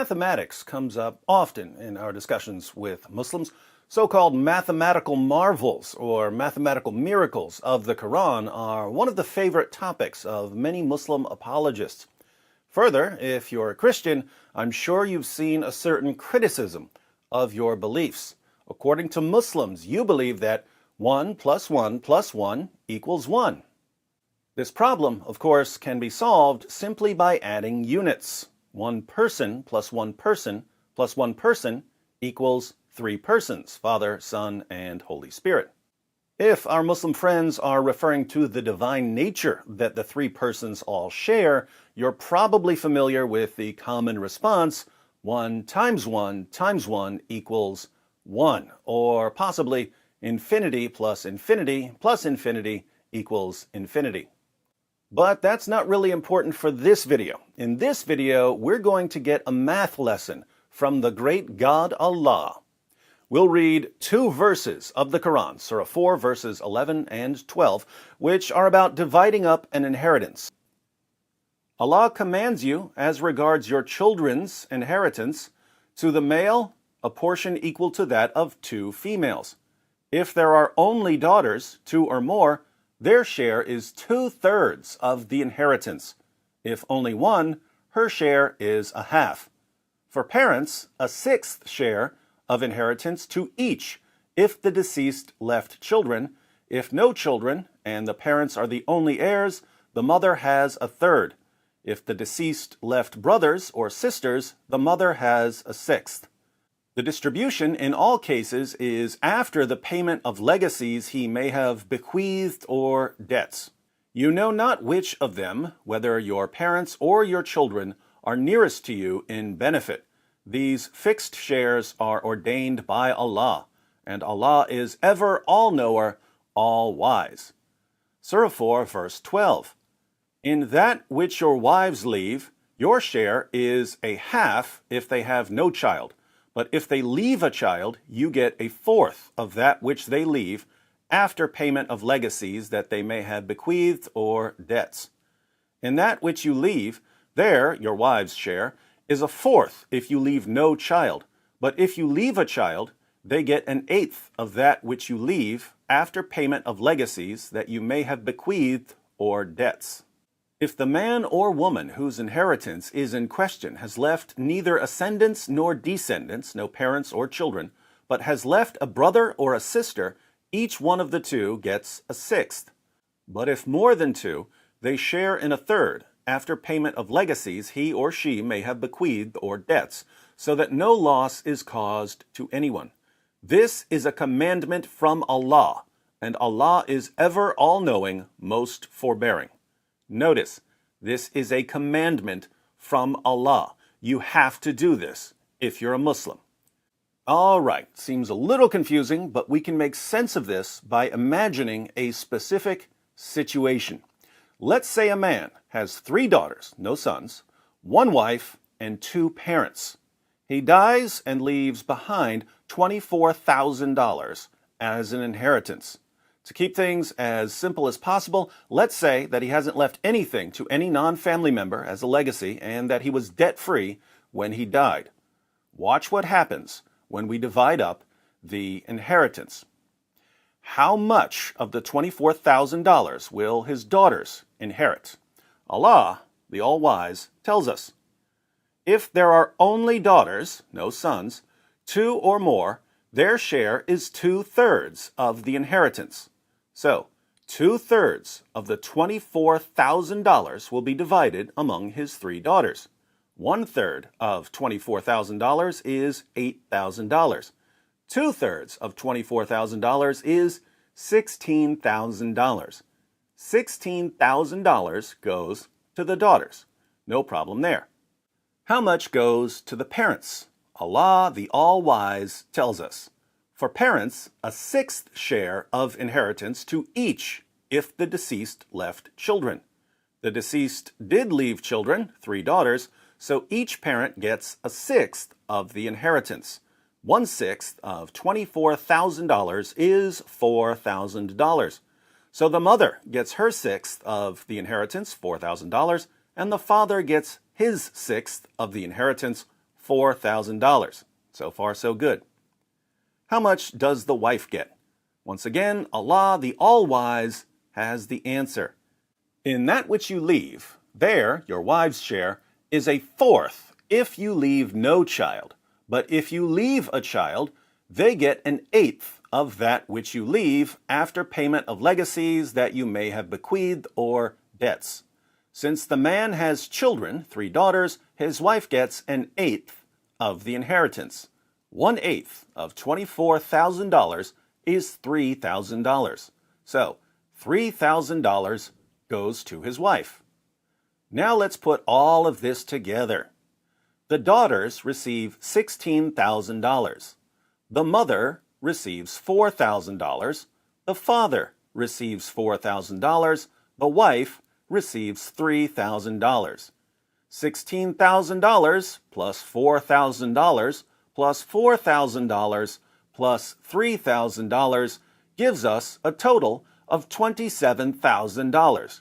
Mathematics comes up often in our discussions with Muslims. So-called mathematical marvels or mathematical miracles of the Quran are one of the favorite topics of many Muslim apologists. Further, if you're a Christian, I'm sure you've seen a certain criticism of your beliefs. According to Muslims, you believe that 1 plus 1 plus 1 equals 1. This problem, of course, can be solved simply by adding units. 1 person plus 1 person plus 1 person equals 3 persons, Father, Son, and Holy Spirit. If our Muslim friends are referring to the divine nature that the 3 persons all share, you're probably familiar with the common response, 1 times 1 times 1 equals 1, or possibly infinity plus infinity equals infinity. But that's not really important for this video. In this video, we're going to get a math lesson from the great God Allah. We'll read 2 verses of the Quran, Surah 4, verses 11 and 12, which are about dividing up an inheritance. Allah commands you, as regards your children's inheritance, to the male, a portion equal to that of 2 females. If there are only daughters, 2 or more, their share is 2/3 of the inheritance. If only 1, her share is a half. For parents, a 1/6 share of inheritance to each if the deceased left children. If no children and the parents are the only heirs, the mother has a 1/3. If the deceased left brothers or sisters, the mother has a 1/6. The distribution in all cases is after the payment of legacies he may have bequeathed or debts. You know not which of them, whether your parents or your children, are nearest to you in benefit. These fixed shares are ordained by Allah, and Allah is ever all-knower, all-wise. Surah 4, verse 12. In that which your wives leave, your share is a half if they have no child. But if they leave a child, you get a 1/4 of that which they leave after payment of legacies that they may have bequeathed or debts. In that which you leave, there, your wives' share, is a 1/4 if you leave no child. But if you leave a child, they get an 1/8 of that which you leave after payment of legacies that you may have bequeathed or debts. If the man or woman whose inheritance is in question has left neither ascendants nor descendants, no parents or children, but has left a brother or a sister, each one of the 2 gets a 1/6. But if more than 2, they share in a 1/3, after payment of legacies he or she may have bequeathed or debts, so that no loss is caused to anyone. This is a commandment from Allah, and Allah is ever all-knowing, most forbearing. Notice, this is a commandment from Allah. You have to do this if you're a Muslim. All right, seems a little confusing, but we can make sense of this by imagining a specific situation. Let's say a man has 3 daughters, no sons, 1 wife, and 2 parents. He dies and leaves behind $24,000 as an inheritance. To keep things as simple as possible, let's say that he hasn't left anything to any non-family member as a legacy and that he was debt-free when he died. Watch what happens when we divide up the inheritance. How much of the $24,000 will his daughters inherit? Allah, the All-Wise, tells us. If there are only daughters, no sons, 2 or more, their share is 2/3 of the inheritance. So, 2/3 of the $24,000 will be divided among his 3 daughters. 1/3 of $24,000 is $8,000. 2/3 of $24,000 is $16,000. $16,000 goes to the daughters. No problem there. How much goes to the parents? Allah, the All-Wise, tells us. For parents, a 1/6 share of inheritance to each if the deceased left children. The deceased did leave children, 3 daughters, so each parent gets a 1/6 of the inheritance. 1/6 of $24,000 is $4,000. So the mother gets her 1/6 of the inheritance, $4,000, and the father gets his 1/6 of the inheritance, $24,000. So far, so good. How much does the wife get? Once again, Allah, the All-Wise, has the answer. In that which you leave, there, your wife's share, is a fourth if you leave no child. But if you leave a child, they get an eighth of that which you leave after payment of legacies that you may have bequeathed or debts. Since the man has children, 3 daughters, his wife gets an eighth of the inheritance. 1/8 of $24,000 is $3,000. So, $3,000 goes to his wife. Now let's put all of this together. The daughters receive $16,000. The mother receives $4,000. The father receives $4,000. The wife receives $3,000. $16,000 plus $4,000 plus $4,000 plus $3,000 gives us a total of $27,000.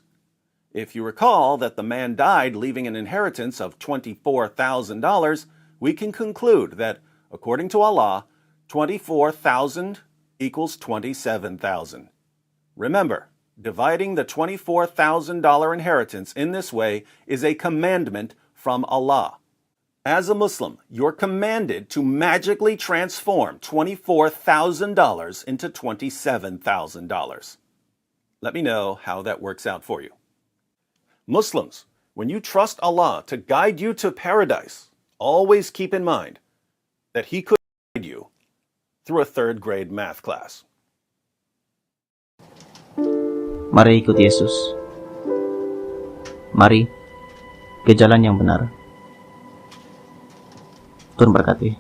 If you recall that the man died leaving an inheritance of $24,000, we can conclude that, according to Allah, 24,000 equals 27,000. Remember, dividing the $24,000 inheritance in this way is a commandment from Allah. As a Muslim, you're commanded to magically transform $24,000 into $27,000. Let me know how that works out for you. Muslims, when you trust Allah to guide you to paradise, always keep in mind that He could guide you through a 3rd grade math class. Mari ikut Yesus. Mari ke jalan yang benar. Tuhan berkati.